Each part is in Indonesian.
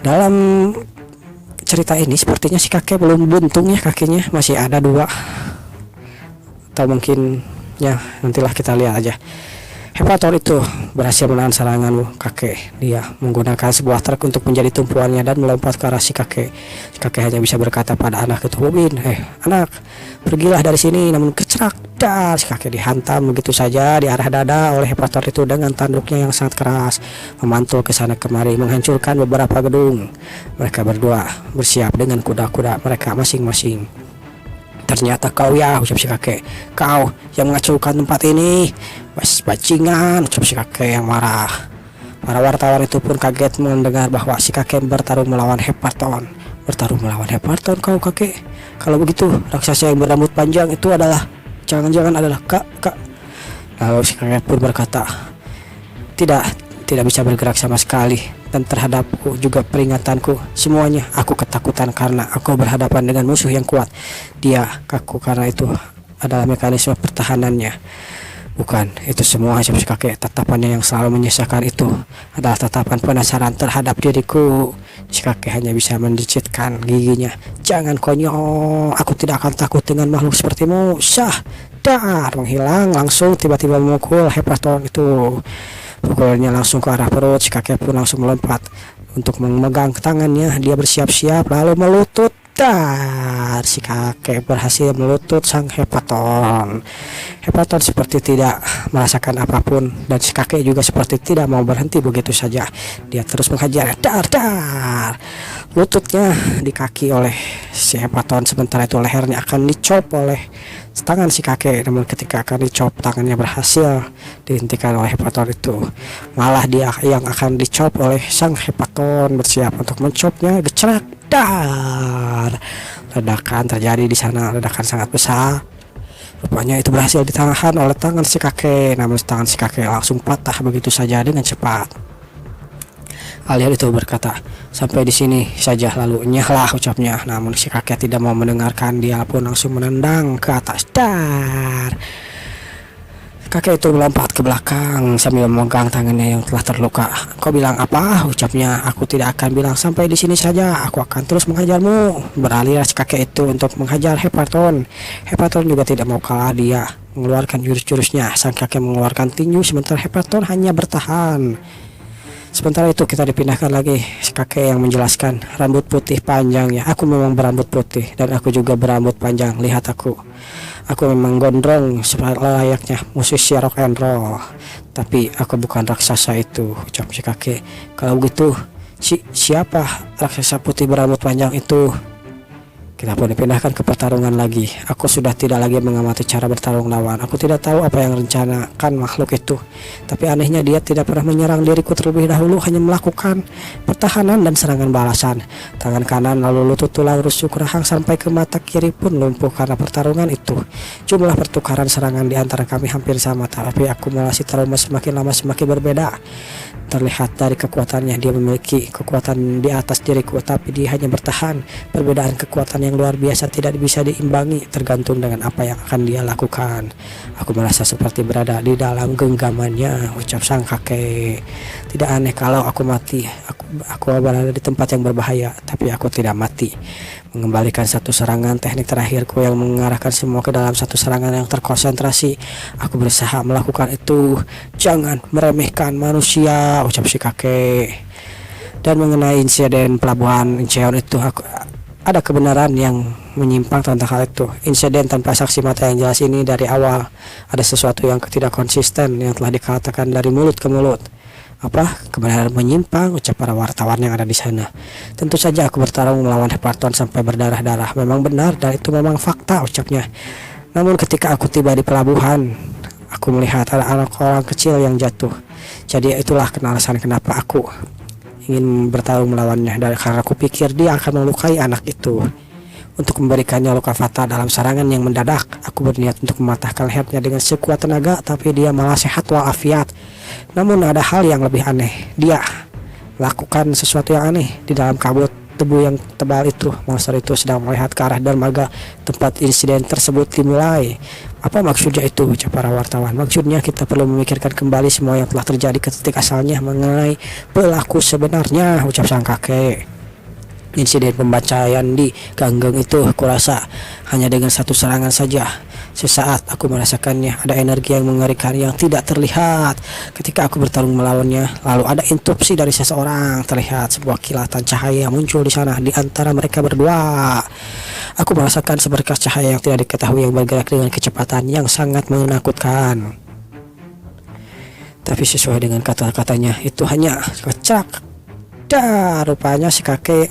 Dalam cerita ini sepertinya si kakek belum buntung ya, kakinya masih ada dua, atau mungkin ya nantilah kita lihat aja. Hepator itu berhasil menahan serangan kakek. Dia menggunakan sebuah truk untuk menjadi tumpuannya dan melompat ke arah si kakek. Si kakek hanya bisa berkata pada anak itu, "Bobin, anak, pergilah dari sini." Namun kecerak, dar, si kakek dihantam begitu saja di arah dada oleh Hepator itu dengan tanduknya yang sangat keras, memantul ke sana kemari, menghancurkan beberapa gedung. Mereka berdua bersiap dengan kuda-kuda mereka masing-masing. "Ternyata kau ya," ucap si kakek. "Kau yang mengacaukan tempat ini. Bajingan," ucap si kakek yang marah. Para wartawan itu pun kaget mendengar bahwa si kakek bertarung melawan Hepaton. "Bertarung melawan Hepaton kau, kakek? Kalau begitu raksasa yang berambut panjang itu adalah, jangan-jangan adalah kak." Lalu si kakek pun berkata, tidak bisa bergerak sama sekali, dan terhadapku juga peringatanku, semuanya aku ketakutan karena aku berhadapan dengan musuh yang kuat. Dia kaku karena itu adalah mekanisme pertahanannya. Bukan itu semua, si kakek. Tatapannya yang selalu menyisakan itu adalah tatapan penasaran terhadap diriku. Si kakek hanya bisa mendicitkan giginya. "Jangan konyol, aku tidak akan takut dengan makhluk sepertimu." Syah, dar, menghilang, langsung tiba-tiba memukul Hepaton itu. Pukulnya langsung ke arah perut. Si kakek pun langsung melompat untuk memegang tangannya. Dia bersiap-siap lalu melutut. Dar, si kakek berhasil melutut sang Hepaton. Hepaton seperti tidak merasakan apapun, dan si kakek juga seperti tidak mau berhenti begitu saja. Dia terus menghajar. Dar. Lututnya di kaki oleh si Hepaton, sementara itu lehernya akan dicop oleh tangan si kakek. Namun ketika akan dicop, tangannya berhasil dihentikan oleh Hepaton itu. Malah dia yang akan dicop oleh sang Hepaton, bersiap untuk mencopnya. Gecerak, dar. Ledakan terjadi di sana, ledakan sangat besar. Rupanya itu berhasil ditahan oleh tangan si kakek. Namun tangan si kakek langsung patah begitu saja dengan cepat. Alien itu berkata, "Sampai di sini saja, lalu nyahlah," ucapnya. Namun si kakek tidak mau mendengarkan. Dia pun langsung menendang ke atas. Dar. Kakek itu melompat ke belakang sambil memegang tangannya yang telah terluka. "Kau bilang apa?" ucapnya. "Aku tidak akan bilang sampai di sini saja. Aku akan terus menghajarmu." Beralihlah si kakek itu untuk menghajar Hepaton. Hepaton juga tidak mau kalah. Dia mengeluarkan jurus-jurusnya. Sang kakek mengeluarkan tinju, sementara Hepaton hanya bertahan. Sementara itu kita dipindahkan lagi. Si kakek yang menjelaskan, "Rambut putih panjang ya. Aku memang berambut putih dan aku juga berambut panjang. Lihat aku. Aku memang gondrong layaknya musisi rock and roll. Tapi aku bukan raksasa itu," ucap si kakek. "Kalau begitu, siapa raksasa putih berambut panjang itu?" Kita pun dipindahkan ke pertarungan lagi. Aku sudah tidak lagi mengamati cara bertarung lawan. Aku tidak tahu apa yang rencanakan makhluk itu. Tapi anehnya dia tidak pernah menyerang diriku terlebih dahulu, hanya melakukan pertahanan dan serangan balasan. Tangan kanan lalu lutut, tulang rusuk rahang sampai ke mata kiri pun lumpuh karena pertarungan itu. Jumlah pertukaran serangan di antara kami hampir sama, tapi akumulasi trauma semakin lama semakin berbeda. Terlihat dari kekuatannya, dia memiliki kekuatan di atas diriku, tapi dia hanya bertahan. Perbedaan kekuatan yang luar biasa tidak bisa diimbangi, tergantung dengan apa yang akan dia lakukan. Aku merasa seperti berada di dalam genggamannya, ucap sang kakek. Tidak aneh kalau aku mati. Aku berada di tempat yang berbahaya, tapi aku tidak mati. Mengembalikan satu serangan, teknik terakhirku yang mengarahkan semua ke dalam satu serangan yang terkonsentrasi. Aku berusaha melakukan itu. Jangan meremehkan manusia, ucap si kakek. Dan mengenai insiden pelabuhan Incheon itu, ada kebenaran yang menyimpang tentang hal itu. Insiden tanpa saksi mata yang jelas ini dari awal. Ada sesuatu yang tidak konsisten yang telah dikatakan dari mulut ke mulut. Apa? Kebenaran menyimpang, ucap para wartawan yang ada di sana. Tentu saja aku bertarung melawan Hepaton sampai berdarah-darah. Memang benar dan itu memang fakta, ucapnya. Namun ketika aku tiba di pelabuhan, aku melihat ada anak orang kecil yang jatuh. Jadi itulah alasan kenapa aku ingin bertarung melawannya, karena aku pikir dia akan melukai anak itu. Untuk memberikannya luka fatal dalam serangan yang mendadak, aku berniat untuk mematahkan lehernya dengan sekuat tenaga, tapi dia malah sehat walafiat. Namun ada hal yang lebih aneh. Dia lakukan sesuatu yang aneh di dalam kabut debu yang tebal itu. Monster itu sedang melihat ke arah dermaga tempat insiden tersebut dimulai. Apa maksudnya itu, ucap para wartawan? Maksudnya kita perlu memikirkan kembali semua yang telah terjadi ke titik asalnya mengenai pelaku sebenarnya, ucap sang kakek. Insiden pembacaan di ganggang itu kurasa hanya dengan satu serangan saja. Sesaat aku merasakannya, ada energi yang mengerikan yang tidak terlihat ketika aku bertarung melawannya. Lalu ada interupsi dari seseorang, terlihat sebuah kilatan cahaya muncul di sana di antara mereka berdua. Aku merasakan seberkas cahaya yang tidak diketahui yang bergerak dengan kecepatan yang sangat menakutkan. Tapi sesuai dengan kata-katanya itu hanya kecak. Rupanya si kakek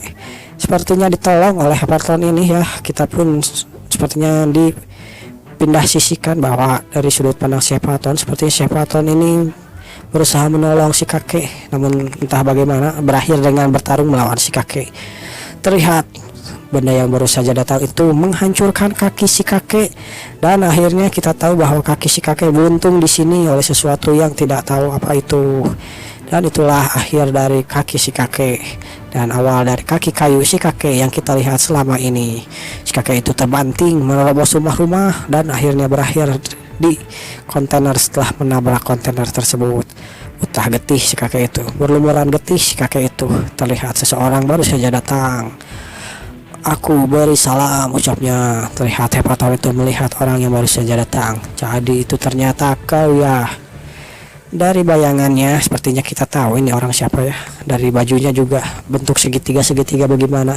sepertinya ditolong oleh Hepaton ini ya. Kita pun sepertinya dipindah sisikan bahwa dari sudut pandang si Hepaton, sepertinya si Hepaton ini berusaha menolong si kakek, namun entah bagaimana berakhir dengan bertarung melawan si kakek. Terlihat benda yang baru saja datang itu menghancurkan kaki si kakek, dan akhirnya kita tahu bahwa kaki si kakek buntung di sini oleh sesuatu yang tidak tahu apa itu. Dan itulah akhir dari kaki si kakek dan awal dari kaki kayu si kakek yang kita lihat selama ini. Si kakek itu terbanting menerobos rumah-rumah dan akhirnya berakhir di kontainer setelah menabrak kontainer tersebut. Utah getih si kakek itu, berlumuran getih si kakek itu. Terlihat seseorang baru saja datang. Aku beri salam, ucapnya. Terlihat Hepaton itu melihat orang yang baru saja datang. Jadi itu ternyata kau ya. Dari bayangannya sepertinya kita tahu ini orang siapa ya. Dari bajunya juga bentuk segitiga bagaimana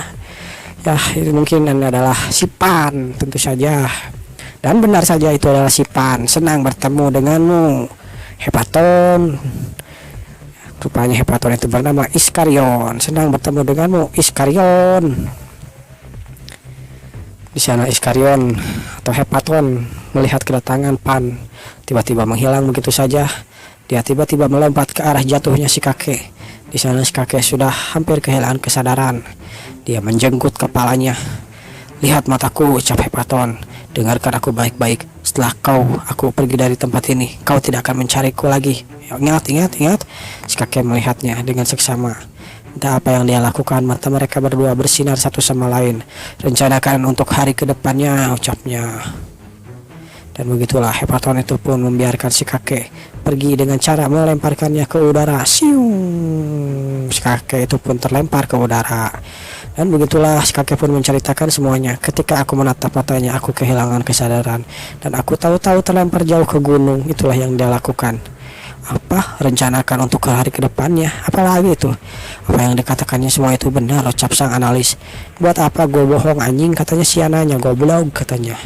ya, itu mungkin adalah si Pan tentu saja. Dan benar saja itu adalah si Pan. Senang bertemu denganmu Hepaton. Rupanya Hepaton itu bernama Iskarion. Senang bertemu denganmu Iskarion. Di sana Iskarion atau Hepaton melihat kedatangan Pan tiba-tiba menghilang begitu saja. Dia tiba-tiba melompat ke arah jatuhnya si kakek. Di sana si kakek sudah hampir kehilangan kesadaran. Dia menjenggut kepalanya. Lihat mataku, ucap Hepaton. Dengarkan aku baik-baik. Setelah aku pergi dari tempat ini, kau tidak akan mencariku lagi. Ingat. Si kakek melihatnya dengan seksama. Entah apa yang dia lakukan, mata mereka berdua bersinar satu sama lain. Rencanakan untuk hari kedepannya, ucapnya. Dan begitulah Hepaton itu pun membiarkan si kakek pergi dengan cara melemparkannya ke udara. Siung. Si kakek itu pun terlempar ke udara. Dan begitulah si kakek pun menceritakan semuanya. Ketika aku menatap matanya, aku kehilangan kesadaran. Dan aku tahu-tahu terlempar jauh ke gunung. Itulah yang dia lakukan. Apa? Rencanakan untuk ke hari kedepannya. Apalagi itu? Apa yang dikatakannya semua itu benar, ucap sang analis. Buat apa gue bohong anjing, katanya si ananya, goblok katanya.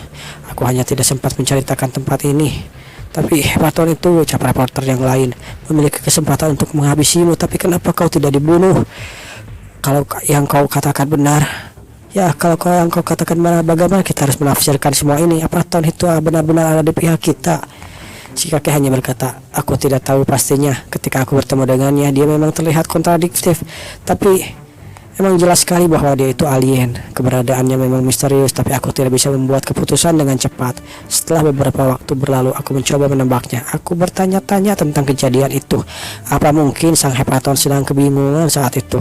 Aku hanya tidak sempat menceritakan tempat ini. Tapi Hepaton itu, ucap reporter yang lain, memiliki kesempatan untuk menghabisimu. Tapi kenapa kau tidak dibunuh? Kalau yang kau katakan benar, ya kalau yang kau katakan benar, bagaimana kita harus menafsirkan semua ini? Hepaton itu benar-benar ada di pihak kita. Si kakek hanya berkata, aku tidak tahu pastinya. Ketika aku bertemu dengannya, dia memang terlihat kontradiktif. Tapi emang jelas sekali bahwa dia itu alien. Keberadaannya memang misterius, tapi aku tidak bisa membuat keputusan dengan cepat. Setelah beberapa waktu berlalu, aku mencoba menebaknya. Aku bertanya-tanya tentang kejadian itu. Apa mungkin sang Hepaton sedang kebingungan saat itu?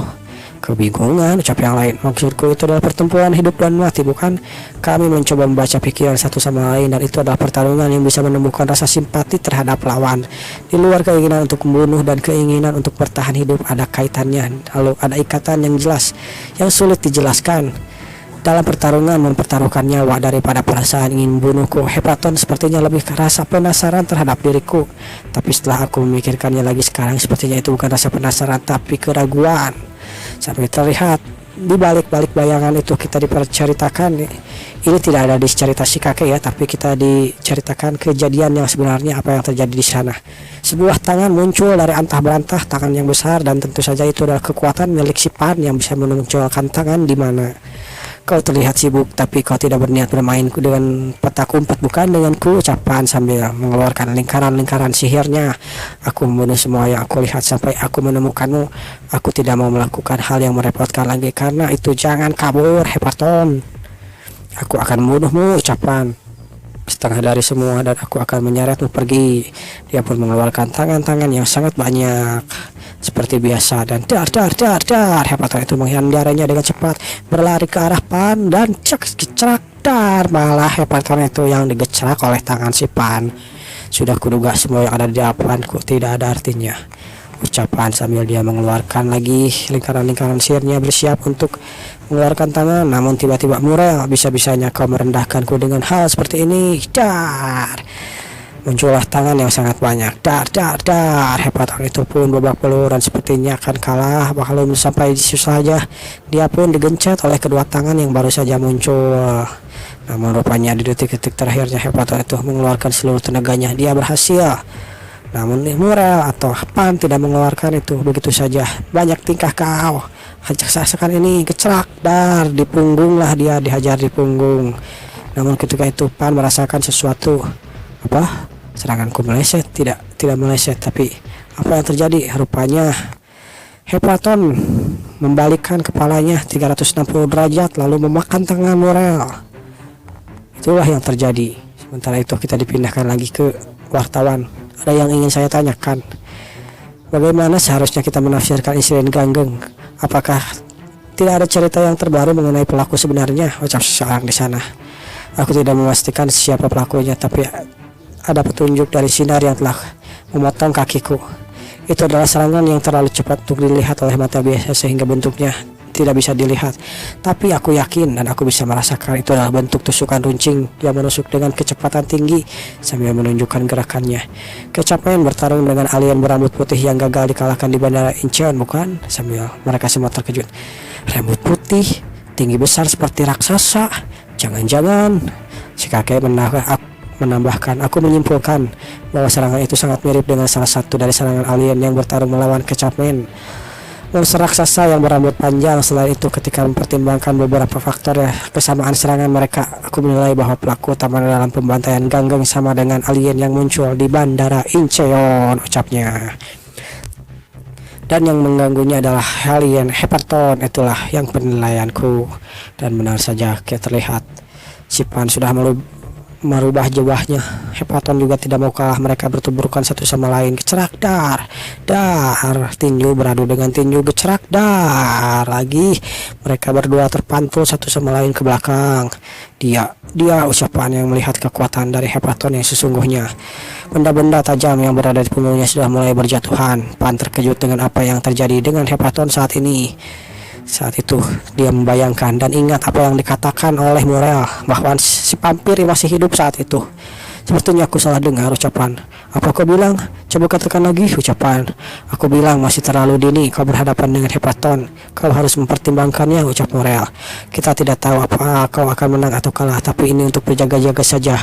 Kebingungan, ucap yang lain. Maksudku itu adalah pertempuran hidup dan mati, bukan? Kami mencoba membaca pikiran satu sama lain, dan itu adalah pertarungan yang bisa menumbuhkan rasa simpati terhadap lawan. Di luar keinginan untuk membunuh dan keinginan untuk bertahan hidup, ada kaitannya. Lalu ada ikatan yang jelas, yang sulit dijelaskan. Dalam pertarungan mempertaruhkan nyawa daripada perasaan ingin membunuhku. Hepaton sepertinya lebih ke rasa penasaran terhadap diriku. Tapi setelah aku memikirkannya lagi sekarang, sepertinya itu bukan rasa penasaran, tapi keraguan. Sampai terlihat di balik-balik bayangan itu kita diperceritakan. Ini tidak ada di cerita si kakek ya, tapi kita diceritakan kejadian yang sebenarnya apa yang terjadi di sana. Sebuah tangan muncul dari antah berantah, tangan yang besar, dan tentu saja itu adalah kekuatan milik si Pan yang bisa memunculkan tangan di mana. Kau terlihat sibuk, tapi kau tidak berniat bermain dengan petak umpet, bukan denganku, ucapan sambil mengeluarkan lingkaran-lingkaran sihirnya. Aku membunuh semua yang aku lihat sampai aku menemukanmu. Aku tidak mau melakukan hal yang merepotkan lagi, karena itu jangan kabur, Hepaton. Aku akan membunuhmu, ucapan. Setengah dari semua, dan aku akan menyeretmu pergi. Dia pun mengeluarkan tangan-tangan yang sangat banyak seperti biasa, dan dar. Hepaton itu menghindarnya dengan cepat, berlari ke arah Pan, dan gecerak dar. Malah Hepaton itu yang digecerak oleh tangan si Pan. Sudah kuduga semua yang ada di depanku tidak ada artinya. ucapan sambil dia mengeluarkan lagi lingkaran-lingkaran sihirnya, bersiap untuk mengeluarkan tangan. Namun tiba-tiba Muriel, bisa-bisanya kau merendahkanku dengan hal seperti ini. Dar, muncullah tangan yang sangat banyak. Dar. Hepaton itu pun babak belur dan sepertinya akan kalah. Belum sampai di situ saja, dia pun digencet oleh kedua tangan yang baru saja muncul. Namun rupanya di detik-detik terakhirnya Hepaton itu mengeluarkan seluruh tenaganya. Dia berhasil. Namun Muriel atau Pan tidak mengeluarkan itu begitu saja. Banyak tingkah kau. Saksikan ini, kecerak. Dar, di punggung lah dia, dihajar di punggung. Namun ketika itu Pan merasakan sesuatu. Apa? Seranganku meleset? Tidak meleset, tapi apa yang terjadi? Rupanya Hepaton membalikkan kepalanya 360 derajat lalu memakan tangan Muriel. Itulah yang terjadi. Sementara itu kita dipindahkan lagi ke wartawan. Ada yang ingin saya tanyakan. Bagaimana seharusnya kita menafsirkan insiden Ganggeng? Apakah tidak ada cerita yang terbaru mengenai pelaku sebenarnya? Ucap seseorang di sana. Aku tidak memastikan siapa pelakunya, tapi ada petunjuk dari sinar yang telah memotong kakiku. Itu adalah serangan yang terlalu cepat untuk dilihat oleh mata biasa sehingga bentuknya tidak bisa dilihat. Tapi aku yakin dan aku bisa merasakan itu adalah bentuk tusukan runcing yang menusuk dengan kecepatan tinggi sambil menunjukkan gerakannya. Kecapean bertarung dengan alien berambut putih yang gagal dikalahkan di bandara Incheon, bukan? Sambil mereka semua terkejut. Rambut putih, tinggi besar seperti raksasa. Jangan-jangan si kakek menambahkan, aku menyimpulkan bahwa serangan itu sangat mirip dengan salah satu dari serangan alien yang bertarung melawan kecapean. Monster raksasa yang berambut panjang. Selain itu, ketika mempertimbangkan beberapa faktor kesamaan serangan mereka, aku menilai bahwa pelaku utama dalam pembantaian Ganggeng sama dengan alien yang muncul di bandara Incheon, ucapnya. Dan yang mengganggunya adalah alien Hepaton. Itulah yang penilaianku. Dan benar saja terlihat si Pan sudah merubah jawahnya. Hepaton juga tidak mau kalah. Mereka bertuburkan satu sama lain. Kecerak, dar. Tinju beradu dengan tinju. Kecerak, dar. Lagi mereka berdua terpantul satu sama lain ke belakang. Dia ucapan yang melihat kekuatan dari Hepaton yang sesungguhnya. Benda-benda tajam yang berada di punggungnya sudah mulai berjatuhan. Pan terkejut dengan apa yang terjadi dengan Hepaton saat ini. Saat itu dia membayangkan dan ingat apa yang dikatakan oleh Muriel bahwa si vampir masih hidup saat itu. Sepertinya aku salah dengar ucapan. Apa kau bilang? Coba katakan lagi ucapan. Aku bilang masih terlalu dini kau berhadapan dengan Hepaton. Kau harus mempertimbangkannya, ucap Muriel. Kita tidak tahu apa kau akan menang atau kalah, tapi ini untuk berjaga-jaga saja.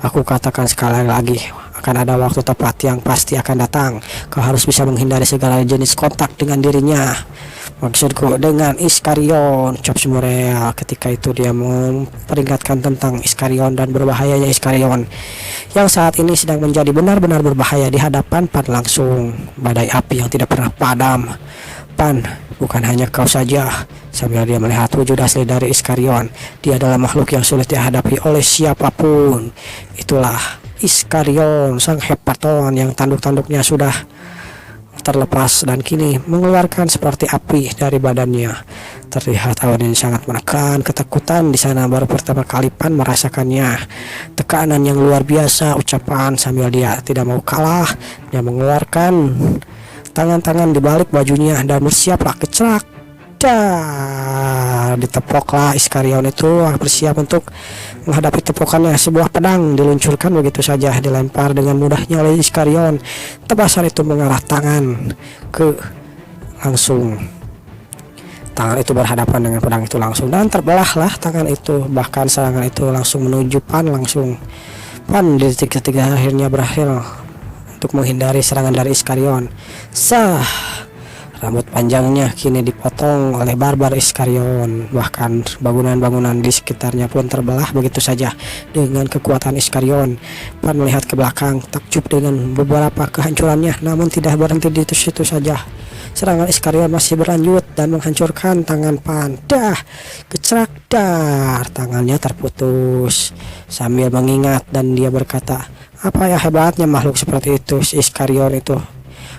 Aku katakan sekali lagi, akan ada waktu tepat yang pasti akan datang. Kau harus bisa menghindari segala jenis kontak dengan dirinya. Maksudku dengan Iskarion, ucap Muriel. Ketika itu dia memperingatkan tentang Iskarion dan berbahayanya Iskarion yang saat ini sedang menjadi benar-benar berbahaya di hadapan Pan langsung. Badai api yang tidak pernah padam. Pan, bukan hanya kau saja. Sambil dia melihat wujud asli dari Iskarion, dia adalah makhluk yang sulit dihadapi oleh siapapun. Itulah Iskarion, sang Hepaton yang tanduk-tanduknya sudah terlepas dan kini mengeluarkan seperti api dari badannya. Terlihat awan yang sangat menekan, ketakutan di sana. Baru pertama kali Pan merasakannya. Tekanan yang luar biasa, ucapan sambil dia tidak mau kalah. Dia mengeluarkan tangan-tangan di balik bajunya dan bersiaplah kecerak. Ditepoklah Iskarion itu bersiap untuk menghadapi tepukannya. Sebuah pedang diluncurkan begitu saja, dilempar dengan mudahnya oleh Iskarion. Tebasan itu mengarah tangan ke langsung. Tangan itu berhadapan dengan pedang itu langsung dan terbelahlah tangan itu. Bahkan serangan itu langsung menuju Pan langsung. Pan di detik-detik akhirnya berakhir untuk menghindari serangan dari Iskarion. Rambut panjangnya kini dipotong oleh barbar Iskarion. Bahkan bangunan-bangunan di sekitarnya pun terbelah begitu saja dengan kekuatan Iskarion. Pan melihat ke belakang, takjub dengan beberapa kehancurannya, namun tidak berhenti di situ saja. Serangan Iskarion masih berlanjut dan menghancurkan tangan Pan. Kecerak, tangannya terputus. Sambil mengingat dan dia berkata, apa ya hebatnya makhluk seperti itu, si Iskarion itu.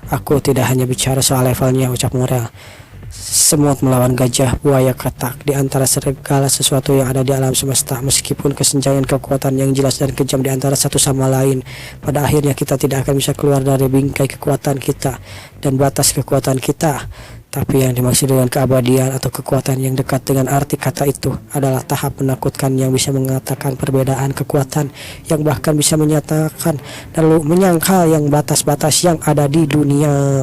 Aku tidak hanya bicara soal levelnya, ucap Muriel. semut melawan gajah, buaya katak, di antara segala sesuatu yang ada di alam semesta. Meskipun kesenjangan kekuatan yang jelas dan kejam di antara satu sama lain, pada akhirnya kita tidak akan bisa keluar dari bingkai kekuatan kita dan batas kekuatan kita. Tapi yang dimaksud dengan keabadian atau kekuatan yang dekat dengan arti kata itu adalah tahap menakutkan yang bisa mengatakan perbedaan kekuatan, yang bahkan bisa menyatakan dan menyangkal yang batas-batas yang ada di dunia.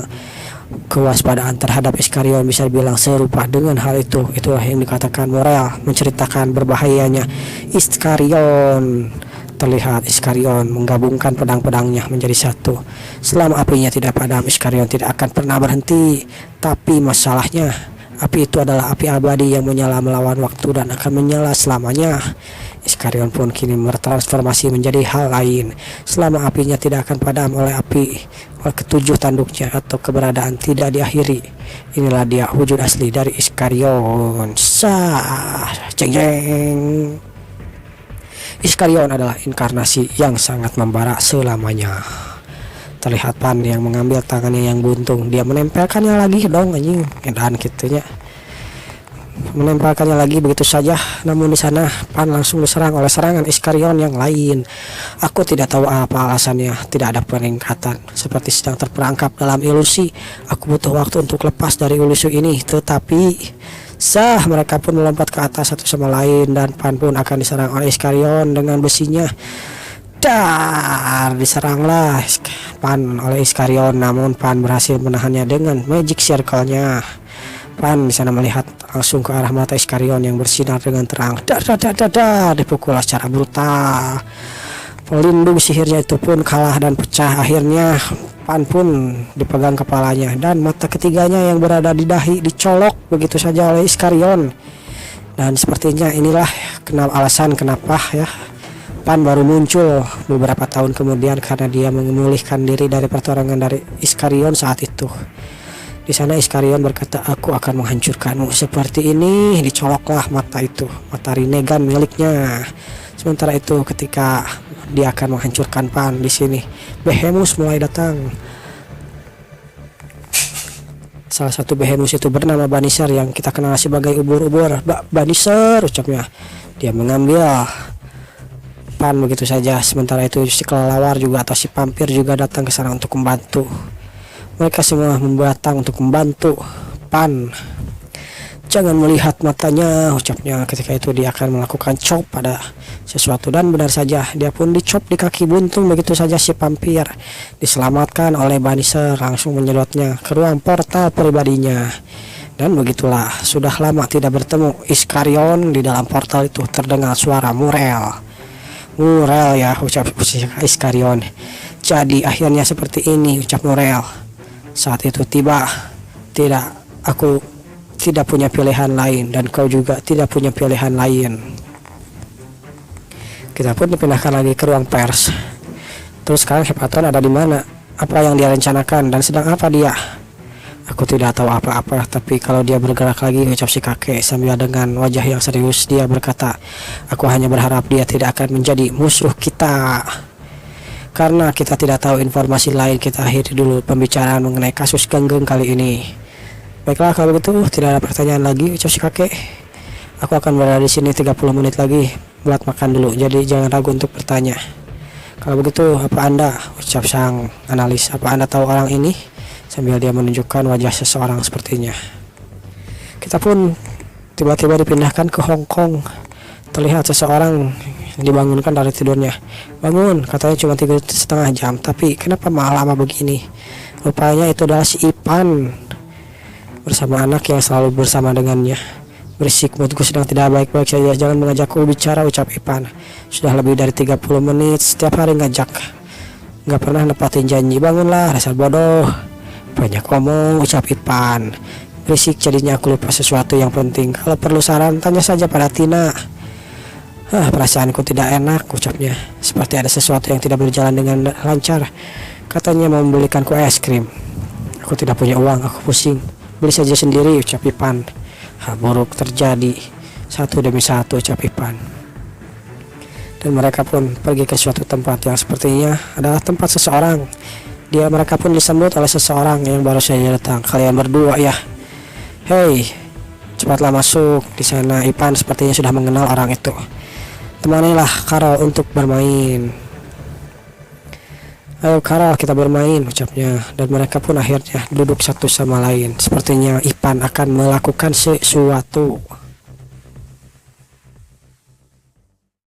Kewaspadaan terhadap Iskarion bisa dibilang serupa dengan hal itu. Itulah yang dikatakan moral, menceritakan berbahayanya Iskarion. Terlihat Iskarion menggabungkan pedang-pedangnya menjadi satu. Selama apinya tidak padam, Iskarion tidak akan pernah berhenti. Tapi masalahnya, api itu adalah api abadi yang menyala melawan waktu dan akan menyala selamanya. Iskarion pun kini bertransformasi menjadi hal lain. Selama apinya tidak akan padam oleh ketujuh tanduknya atau keberadaan tidak diakhiri. Inilah dia wujud asli dari Iskarion. Jeng jeng. Iskarion adalah inkarnasi yang sangat membara selamanya. Terlihat Pan yang mengambil tangannya yang buntung, dia menempelkannya lagi dong anjing, edan gitunya. Menempelkannya lagi begitu saja, namun di sana Pan langsung diserang oleh serangan Iskarion yang lain. Aku tidak tahu apa alasannya, tidak ada peningkatan, seperti sedang terperangkap dalam ilusi. Aku butuh waktu untuk lepas dari ilusi ini, tetapi mereka pun melompat ke atas satu sama lain dan Pan pun akan diserang oleh Iskarion dengan besinya. Diseranglah Pan oleh Iskarion, namun Pan berhasil menahannya dengan magic circle-nya. Pan di sana melihat langsung ke arah mata Iskarion yang bersinar dengan terang. Dipukul secara brutal. Pelindung sihirnya itu pun kalah dan pecah. Akhirnya Pan pun dipegang kepalanya dan mata ketiganya yang berada di dahi dicolok begitu saja oleh Iskarion. Dan sepertinya inilah alasan kenapa ya Pan baru muncul beberapa tahun kemudian, karena dia memulihkan diri dari pertolongan dari Iskarion saat itu. Di sana Iskarion berkata, aku akan menghancurkanmu seperti ini. Dicoloklah mata itu, mata Rinnegan miliknya. Sementara itu ketika dia akan menghancurkan Pan, di sini Behemoth mulai datang. Salah satu Behemoth itu bernama Banisar yang kita kenal sebagai ubur-ubur. Banisar ucapnya. Dia mengambil Pan begitu saja. Sementara itu si kelelawar juga atau si vampir juga datang ke sana untuk membantu. Mereka semua membatang untuk membantu Pan. Jangan melihat matanya, ucapnya. Ketika itu dia akan melakukan chop pada sesuatu dan benar saja dia pun dicop di kaki buntung begitu saja. Si vampir diselamatkan oleh Banisar, langsung menyedotnya ke ruang portal pribadinya. Dan begitulah, sudah lama tidak bertemu Iskarion. Di dalam portal itu terdengar suara Murel ya, ucap Iskarion. Jadi akhirnya seperti ini, ucap Murel. Saat itu tiba, aku tidak punya pilihan lain dan kau juga tidak punya pilihan lain. Kita pun dipindahkan lagi ke ruang pers. Terus sekarang Hepaton ada di mana? Apa yang dia rencanakan dan sedang apa dia? Aku tidak tahu apa-apa, tapi kalau dia bergerak lagi, ucap si kakek sambil dengan wajah yang serius dia berkata, aku hanya berharap dia tidak akan menjadi musuh kita. Karena kita tidak tahu informasi lain, kita akhiri dulu pembicaraan mengenai kasus Genggeng kali ini. Baiklah, kalau begitu tidak ada pertanyaan lagi, ucap si kakek. Aku akan berada di sini 30 menit lagi buat makan dulu, jadi jangan ragu untuk bertanya. Kalau begitu, apa Anda, ucap sang analis, apa Anda tahu orang ini? Sambil dia menunjukkan wajah seseorang sepertinya. Kita pun tiba-tiba dipindahkan ke Hong Kong. Terlihat seseorang dibangunkan dari tidurnya. Bangun, katanya cuma 3,5 jam, tapi kenapa malah lama begini? Rupanya itu adalah si Ipan bersama anak yang selalu bersama dengannya. Berisik, moodku sedang tidak baik-baik saja, jangan mengajakku bicara, ucap Ipan. Sudah lebih dari 30 menit setiap hari ngajak, nggak pernah nepatin janji. Bangunlah, dasar bodoh, banyak omong, ucap Ipan. Berisik, jadinya aku lupa sesuatu yang penting. Kalau perlu saran, tanya saja pada Tina. Perasaanku tidak enak, ucapnya. Seperti ada sesuatu yang tidak berjalan dengan lancar. Katanya mau membelikanku es krim. Aku tidak punya uang, aku pusing. Beli saja sendiri, ucap Ipan. Hal buruk terjadi satu demi satu, ucap Ipan. Dan mereka pun pergi ke suatu tempat yang sepertinya adalah tempat seseorang. Mereka pun disambut oleh seseorang yang baru saja datang. Kalian berdua ya? Hei, cepatlah masuk. Di sana Ipan sepertinya sudah mengenal orang itu. Temanilah Karol untuk bermain. Ayo Karol, kita bermain, ucapnya. Dan mereka pun akhirnya duduk satu sama lain. Sepertinya Ipan akan melakukan sesuatu.